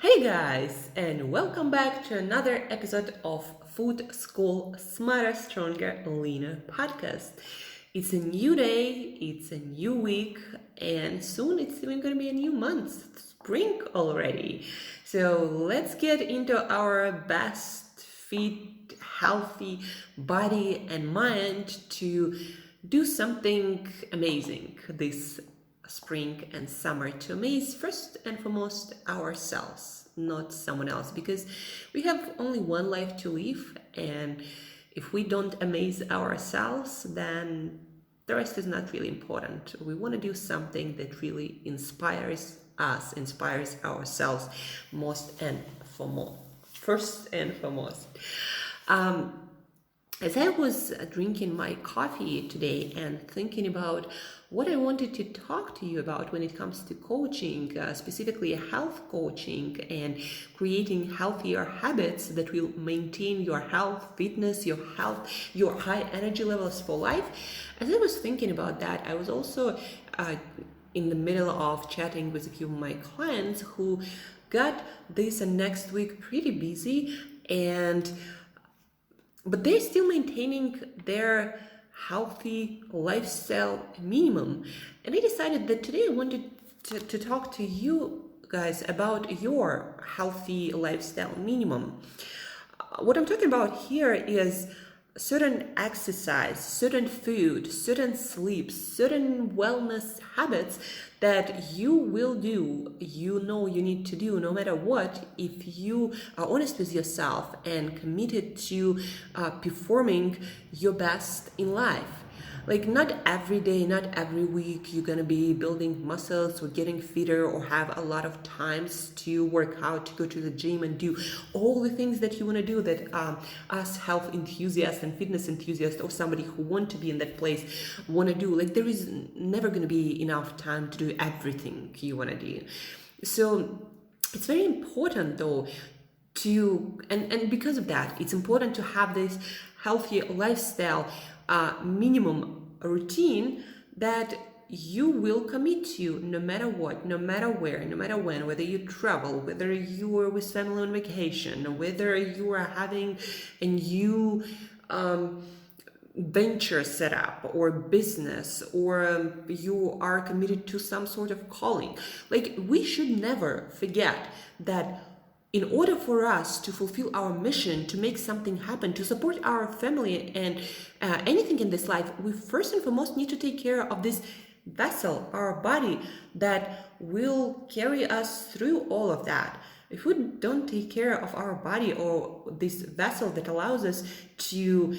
Hey guys, and welcome back to another episode of Food School Smarter, Stronger, Leaner podcast. It's a new day, it's a new week, and soon it's even going to be a new month, spring already. So let's get into our best fit, healthy body and mind to do something amazing this spring and summer to amaze first and foremost ourselves, not someone else, because we have only one life to live, and if we don't amaze ourselves, then the rest is not really important. We want to do something that really inspires us, inspires ourselves most and foremost. First and foremost. As I was drinking my coffee today and thinking about what I wanted to talk to you about when it comes to coaching, specifically health coaching and creating healthier habits that will maintain your health, fitness, your health, your high energy levels for life. As I was thinking about that, I was also in the middle of chatting with a few of my clients who got this next week pretty busy, but they're still maintaining their healthy lifestyle minimum. And I decided that today I wanted to talk to you guys about your healthy lifestyle minimum. What I'm talking about here is certain exercise, certain food, certain sleep, certain wellness habits that you will do, you know you need to do no matter what, if you are honest with yourself and committed to performing your best in life. Like, not every day, not every week you're gonna be building muscles or getting fitter or have a lot of times to work out, to go to the gym and do all the things that you want to do that us health enthusiasts and fitness enthusiasts or somebody who want to be in that place want to do. Like, there is never going to be enough time to do everything you want to do. So it's very important though and because of that, it's important to have this healthy lifestyle minimum routine that you will commit to no matter what, no matter where, no matter when, whether you travel, whether you are with family on vacation, whether you are having a new venture set up or business, or you are committed to some sort of calling. Like, we should never forget that in order for us to fulfill our mission, to make something happen, to support our family and anything in this life, we first and foremost need to take care of this vessel, our body, that will carry us through all of that. If we don't take care of our body or this vessel that allows us to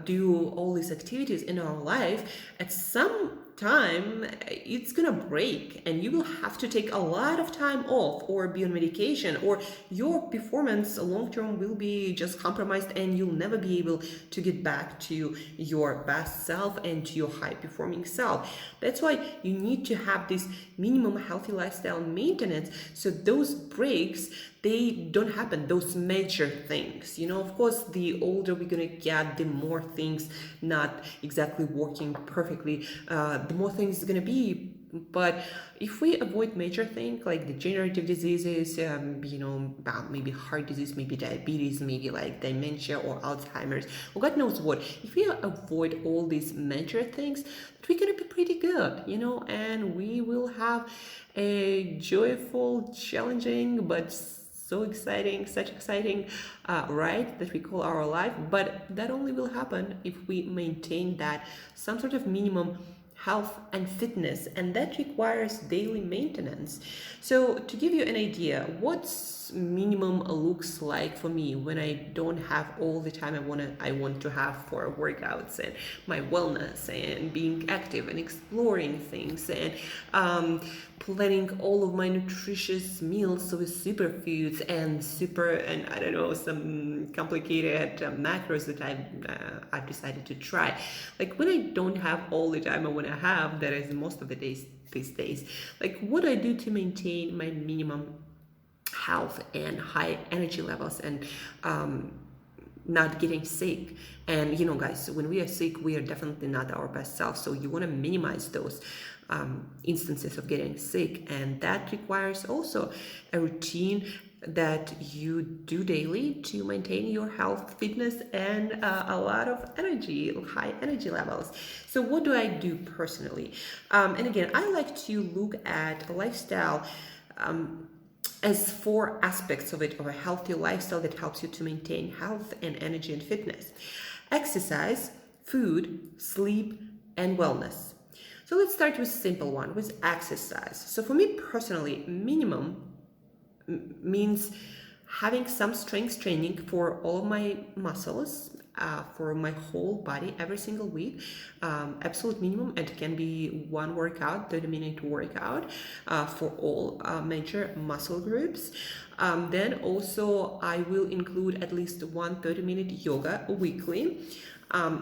do all these activities in our life, at some time it's gonna break and you will have to take a lot of time off or be on medication, or your performance long term will be just compromised and you'll never be able to get back to your best self and to your high performing self. That's why you need to have this minimum healthy lifestyle maintenance, so those breaks, they don't happen, those major things. Of course, the older we're gonna get, the more things not exactly working perfectly, the more things is gonna be. But if we avoid major things like degenerative diseases, maybe heart disease, maybe diabetes, maybe like dementia or Alzheimer's, or God knows what, if we avoid all these major things, we're gonna be pretty good, and we will have a joyful, challenging, but such exciting ride that we call our life. But that only will happen if we maintain that some sort of minimum health and fitness, and that requires daily maintenance. So to give you an idea, what's minimum looks like for me when I don't have all the time I want to have for workouts and my wellness and being active and exploring things and planning all of my nutritious meals with superfoods and I don't know, some complicated macros that I've decided to try. Like, when I don't have all the time I want to have, that is most of the days these days, like, what do I do to maintain my minimum health and high energy levels and not getting sick? And guys, when we are sick, we are definitely not our best self, so you want to minimize those instances of getting sick, and that requires also a routine that you do daily to maintain your health, fitness, and a lot of energy, high energy levels. So what do I do personally? And again, I like to look at a lifestyle as 4 aspects of it, of a healthy lifestyle that helps you to maintain health and energy and fitness: exercise, food, sleep, and wellness. So let's start with a simple one, with exercise. So for me personally, minimum means having some strength training for all my muscles, for my whole body every single week. Absolute minimum, it can be one workout, 30-minute workout for all major muscle groups. Then also I will include at least one 30-minute yoga weekly.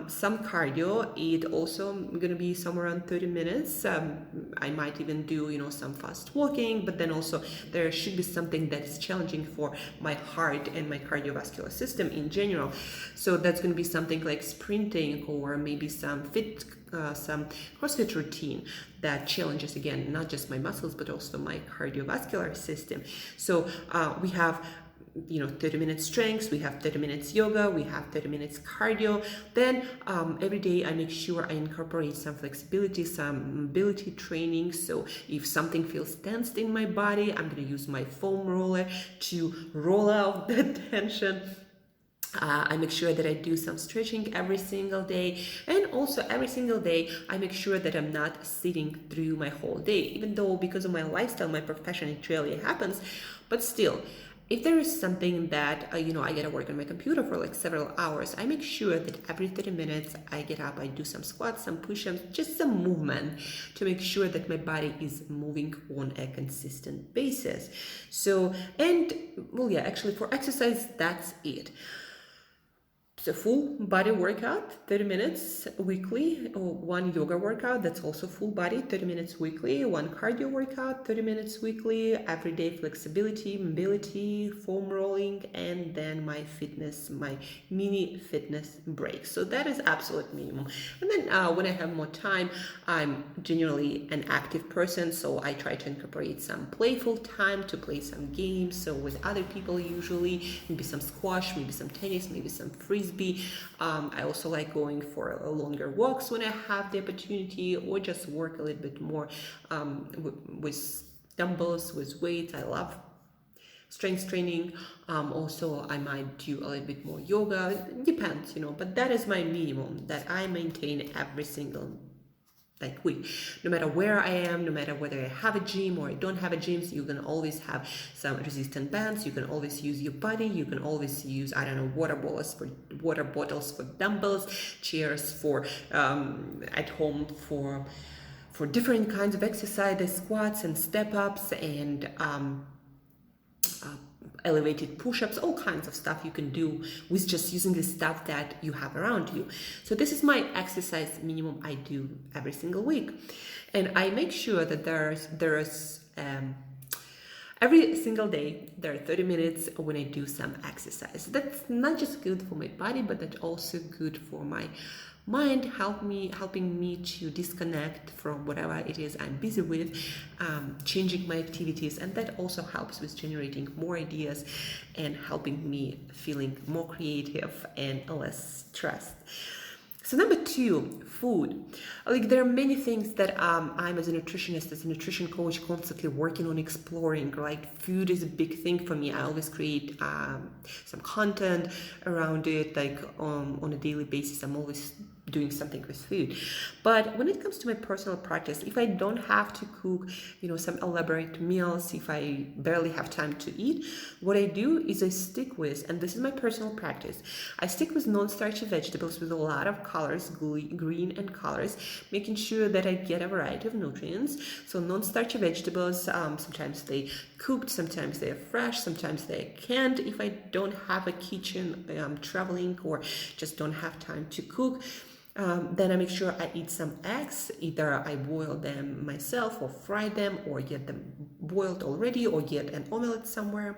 Some cardio, it also gonna be somewhere around 30 minutes. I might even do, some fast walking, but then also there should be something that is challenging for my heart and my cardiovascular system in general. So that's gonna be something like sprinting, or maybe some CrossFit routine that challenges, again, not just my muscles, but also my cardiovascular system. So we have 30 minutes strength, we have 30 minutes yoga, we have 30 minutes cardio. Then every day I make sure I incorporate some flexibility, some mobility training. So if something feels tensed in my body, I'm going to use my foam roller to roll out that tension. I make sure that I do some stretching every single day, and also every single day I make sure that I'm not sitting through my whole day, even though because of my lifestyle, my profession, it rarely happens. But still, if there is something that, I gotta work on my computer for like several hours, I make sure that every 30 minutes I get up, I do some squats, some push-ups, just some movement to make sure that my body is moving on a consistent basis. So, actually for exercise, that's it. So full body workout, 30 minutes weekly, or one yoga workout, that's also full body, 30 minutes weekly, one cardio workout, 30 minutes weekly, everyday flexibility, mobility, foam rolling, and then my mini fitness break. So that is absolute minimum. And then when I have more time, I'm generally an active person, so I try to incorporate some playful time to play some games. So with other people usually, maybe some squash, maybe some tennis, maybe some frisbee. I also like going for longer walks when I have the opportunity, or just work a little bit more with dumbbells, with weights. I love strength training. Also, I might do a little bit more yoga. It depends, but that is my minimum that I maintain every single week. No matter where I am, no matter whether I have a gym or I don't have a gym, so you can always have some resistant bands, you can always use your body, you can always use, water bottles for dumbbells, chairs for at home for different kinds of exercises, squats and step-ups, and elevated push-ups, all kinds of stuff you can do with just using the stuff that you have around you. So this is my exercise minimum I do every single week, and I make sure that there's every single day there are 30 minutes when I do some exercise. That's not just good for my body, but that's also good for my mind, helping me to disconnect from whatever it is I'm busy with, changing my activities, and that also helps with generating more ideas and helping me feeling more creative and less stressed. So number 2, food. There are many things that I'm as a nutritionist, as a nutrition coach, constantly working on exploring. Food is a big thing for me. I always create some content around it, on a daily basis. I'm always doing something with food. But when it comes to my personal practice, if I don't have to cook, some elaborate meals, if I barely have time to eat, what I do is I stick with, and this is my personal practice, I stick with non-starchy vegetables with a lot of colors, green and colors, making sure that I get a variety of nutrients. So non-starchy vegetables, sometimes they cooked, sometimes they are fresh, sometimes they are canned. If I don't have a kitchen, I'm traveling, or just don't have time to cook, then I make sure I eat some eggs. Either I boil them myself or fry them, or get them boiled already, or get an omelette somewhere,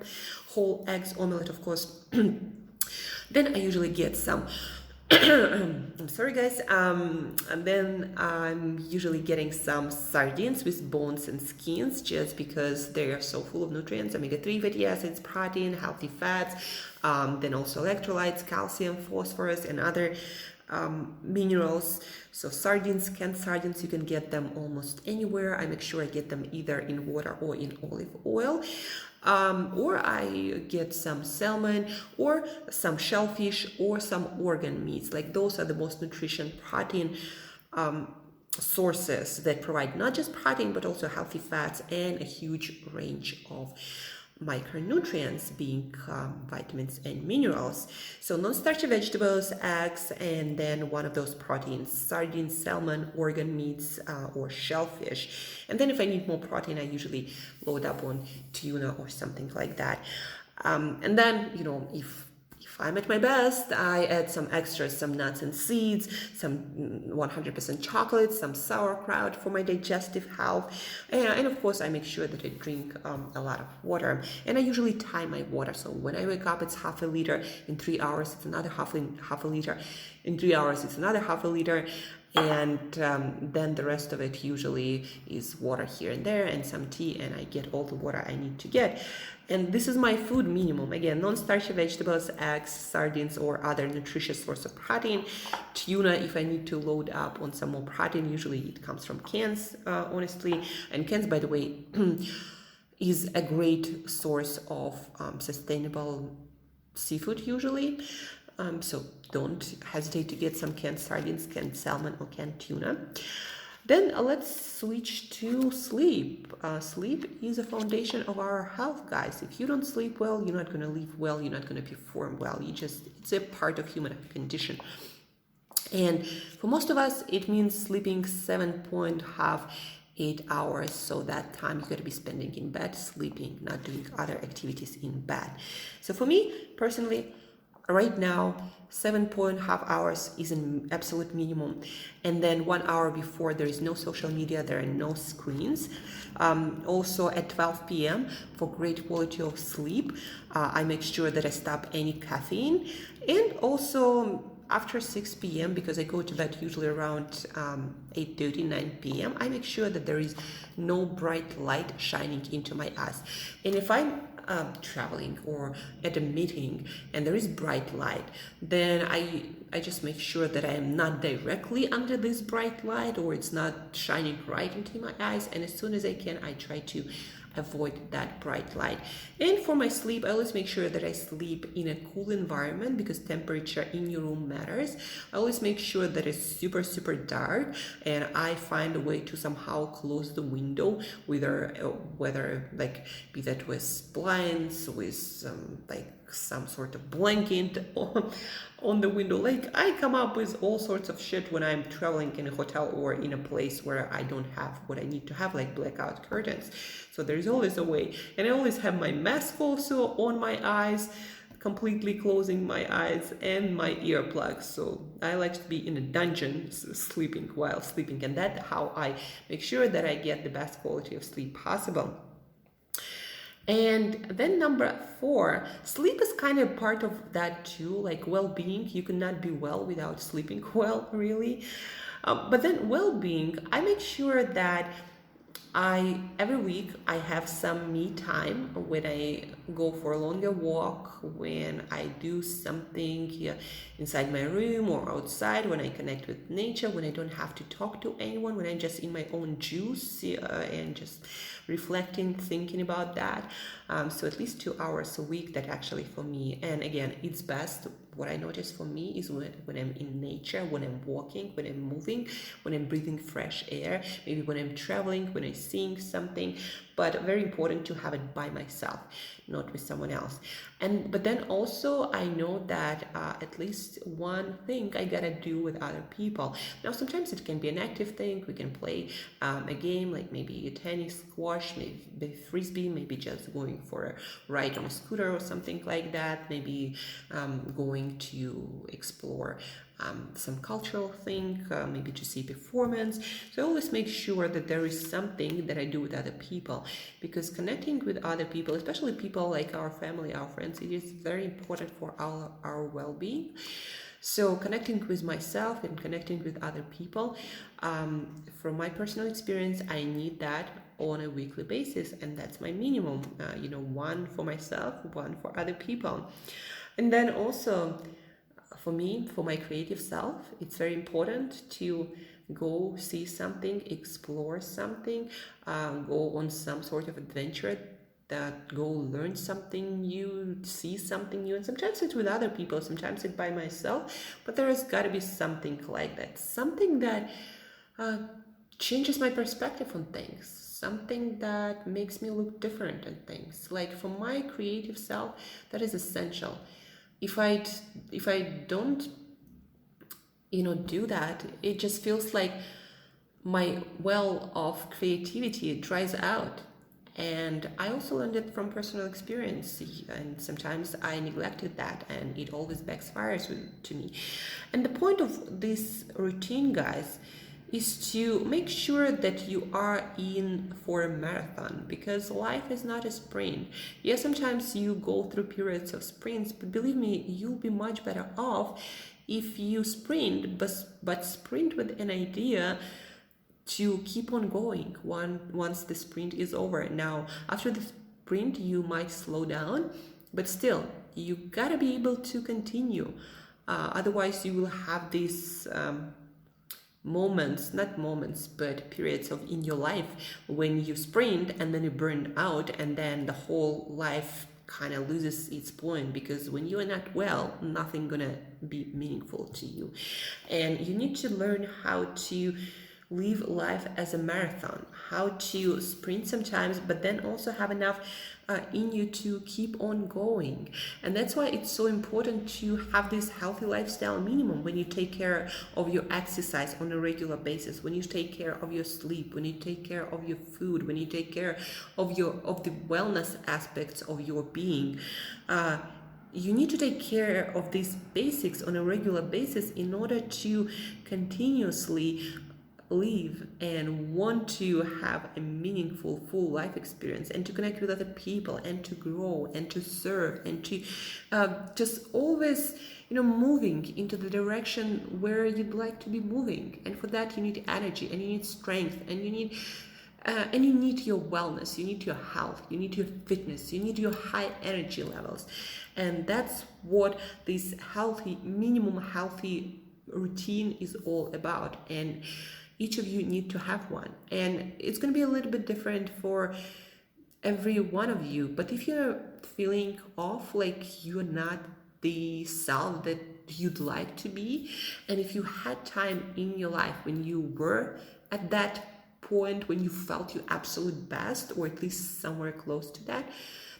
whole eggs omelette, of course. Then I usually get some I'm sorry, guys. And then I'm usually getting some sardines with bones and skins just because they are so full of nutrients, omega-3 fatty acids, protein, healthy fats, then also electrolytes, calcium, phosphorus, and other minerals. So sardines, canned sardines, you can get them almost anywhere. I make sure I get them either in water or in olive oil. Or I get some salmon or some shellfish or some organ meats. Like those are the most nutrition protein sources that provide not just protein but also healthy fats and a huge range of micronutrients, being vitamins and minerals. So non-starchy vegetables, eggs, and then one of those proteins: sardines, salmon, organ meats, or shellfish. And then if I need more protein, I usually load up on tuna or something like that. And then, if I'm at my best, I add some extras, some nuts and seeds, some 100% chocolate, some sauerkraut for my digestive health. And of course, I make sure that I drink a lot of water. And I usually time my water. So when I wake up, it's half a liter. In 3 hours, it's another half a liter. In 3 hours, it's another half a liter. And then the rest of it usually is water here and there and some tea, and I get all the water I need to get. And this is my food minimum. Again, non-starchy vegetables, eggs, sardines, or other nutritious source of protein. Tuna, if I need to load up on some more protein, usually it comes from cans, honestly. And cans, by the way, is a great source of sustainable seafood usually. So don't hesitate to get some canned sardines, canned salmon, or canned tuna. Then let's switch to sleep. Sleep is a foundation of our health, guys. If you don't sleep well, you're not going to live well, you're not going to perform well. It's a part of human condition. And for most of us, it means sleeping 7.5-8 hours. So that time you got to be spending in bed, sleeping, not doing other activities in bed. So for me, personally, right now, 7.5 hours is an absolute minimum. And then 1 hour before, there is no social media, there are no screens. Also at 12 p.m. for great quality of sleep, I make sure that I stop any caffeine. And also after 6 p.m., because I go to bed usually around 8:30, 9 p.m., I make sure that there is no bright light shining into my eyes. And if I'm traveling or at a meeting and there is bright light, then I just make sure that I am not directly under this bright light or it's not shining right into my eyes. And as soon as I can, I try to avoid that bright light. And for my sleep, I always make sure that I sleep in a cool environment because temperature in your room matters. I always make sure that it's super, super dark, and I find a way to somehow close the window, whether like be that with blinds, with some sort of blanket on the window. Like I come up with all sorts of shit when I'm traveling in a hotel or in a place where I don't have what I need to have, like blackout curtains. So there's always a way. And I always have my mask also on my eyes, completely closing my eyes, and my earplugs. So I like to be in a dungeon sleeping while sleeping, and that's how I make sure that I get the best quality of sleep possible. And then number 4, sleep is kind of part of that too, like well-being. You cannot be well without sleeping well, really. But then well-being, I make sure that every week I have some me time when I go for a longer walk, when I do something here inside my room or outside, when I connect with nature, when I don't have to talk to anyone, when I'm just in my own juice and just reflecting, thinking about that. So at least 2 hours a week, that actually for me. And again, it's best. What I notice for me is when I'm in nature, when I'm walking, when I'm moving, when I'm breathing fresh air, maybe when I'm traveling, when I'm seeing something, but very important to have it by myself, not with someone else. But then also I know that at least one thing I gotta do with other people. Now sometimes it can be an active thing. We can play a game like maybe a tennis, squash, maybe frisbee, maybe just going for a ride on a scooter or something like that, maybe going to explore some cultural thing, maybe to see performance. So I always make sure that there is something that I do with other people, because connecting with other people, especially people like our family, our friends, it is very important for our well-being. So connecting with myself and connecting with other people, from my personal experience, I need that on a weekly basis, and that's my minimum. One for myself, one for other people. And then also for me, for my creative self, it's very important to go see something, explore something, go on some sort of adventure, that go learn something new, see something new. And sometimes it's with other people, sometimes it's by myself, but there has got to be something like that, something that uh, changes my perspective on things, something that makes me look different at things. Like for my creative self, that is essential. If I don't do that, it just feels like my well of creativity dries out. And I also learned it from personal experience, and sometimes I neglected that, and it always backfires to me. And the point of this routine, guys, is to make sure that you are in for a marathon, because life is not a sprint. Yes, sometimes you go through periods of sprints, but believe me, you'll be much better off if you sprint, but sprint with an idea to keep on going once the sprint is over. Now, after the sprint, you might slow down, but still, you gotta be able to continue. Otherwise, you will have these not moments, but periods in your life when you sprint and then you burn out, and then the whole life kind of loses its point, because when you are not well, nothing gonna be meaningful to you. And you need to learn how to live life as a marathon, how to sprint sometimes, but then also have enough in you to keep on going. And that's why it's so important to have this healthy lifestyle minimum. When you take care of your exercise on a regular basis, when you take care of your sleep, when you take care of your food, when you take care of the wellness aspects of your being, you need to take care of these basics on a regular basis in order to continuously live and want to have a meaningful full life experience, and to connect with other people, and to grow, and to serve, and to just always moving into the direction where you'd like to be moving. And for that, you need energy, and you need strength, and you need your wellness, you need your health, you need your fitness, you need your high energy levels. And that's what this minimum healthy routine is all about. And each of you need to have one, and it's going to be a little bit different for every one of you. But if you're feeling off, like you're not the self that you'd like to be, and if you had time in your life when you were at that point, when you felt your absolute best, or at least somewhere close to that,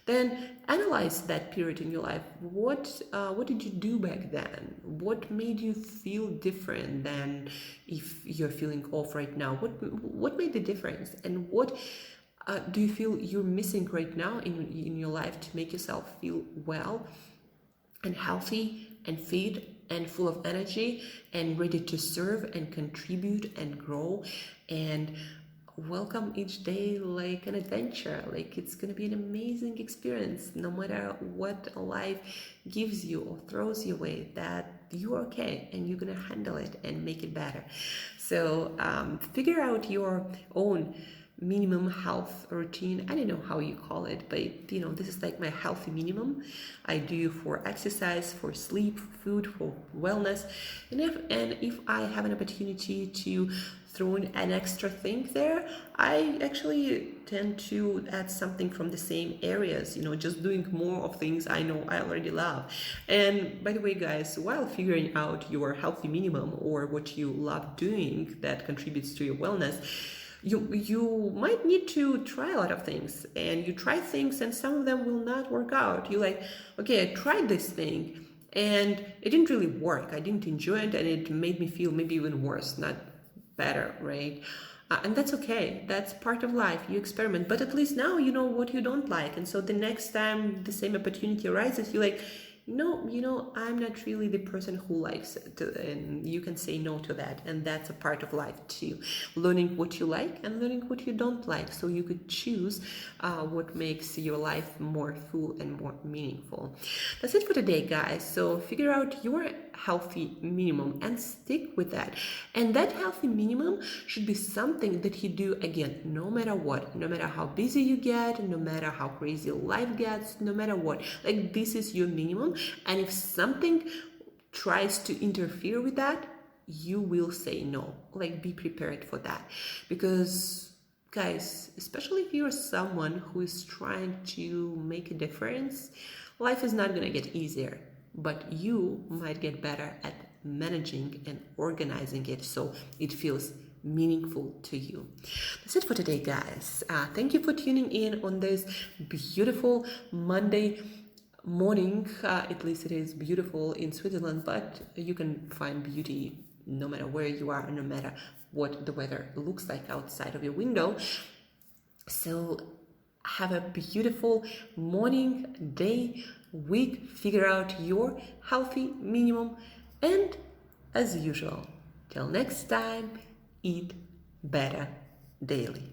then analyze that period in your life. What did you do back then? What made you feel different than if you're feeling off right now? What made the difference? And what do you feel you're missing right now in your life to make yourself feel well and healthy and fit and full of energy and ready to serve and contribute and grow and welcome each day like an adventure? Like it's going to be an amazing experience, no matter what life gives you or throws your way, that you're okay and you're going to handle it and make it better. So figure out your own minimum health routine. I don't know how you call it, but this is like my healthy minimum. I do for exercise, for sleep, food, for wellness, and if I have an opportunity to throw in an extra thing there, I actually tend to add something from the same areas, just doing more of things I know I already love. And by the way, guys, while figuring out your healthy minimum or what you love doing that contributes to your wellness, you might need to try a lot of things, and you try things and some of them will not work out. You're like, okay, I tried this thing and it didn't really work. I didn't enjoy it, and it made me feel maybe even worse, not better, right? And that's okay. That's part of life. You experiment, but at least now you know what you don't like. And so the next time the same opportunity arises, you're like, no, I'm not really the person who likes it. And you can say no to that. And that's a part of life too. Learning what you like and learning what you don't like. So you could choose what makes your life more full and more meaningful. That's it for today, guys. So figure out your healthy minimum and stick with that. And that healthy minimum should be something that you do again, no matter what, no matter how busy you get, no matter how crazy life gets, no matter what. Like, this is your minimum. And if something tries to interfere with that, you will say no. Like, be prepared for that. Because, guys, especially if you're someone who is trying to make a difference, life is not going to get easier, but you might get better at managing and organizing it so it feels meaningful to you. That's it for today, guys. Thank you for tuning in on this beautiful Monday morning. At least it is beautiful in Switzerland, but you can find beauty no matter where you are, no matter what the weather looks like outside of your window. So have a beautiful morning, day, week. Figure out your healthy minimum. And as usual, till next time, eat better daily.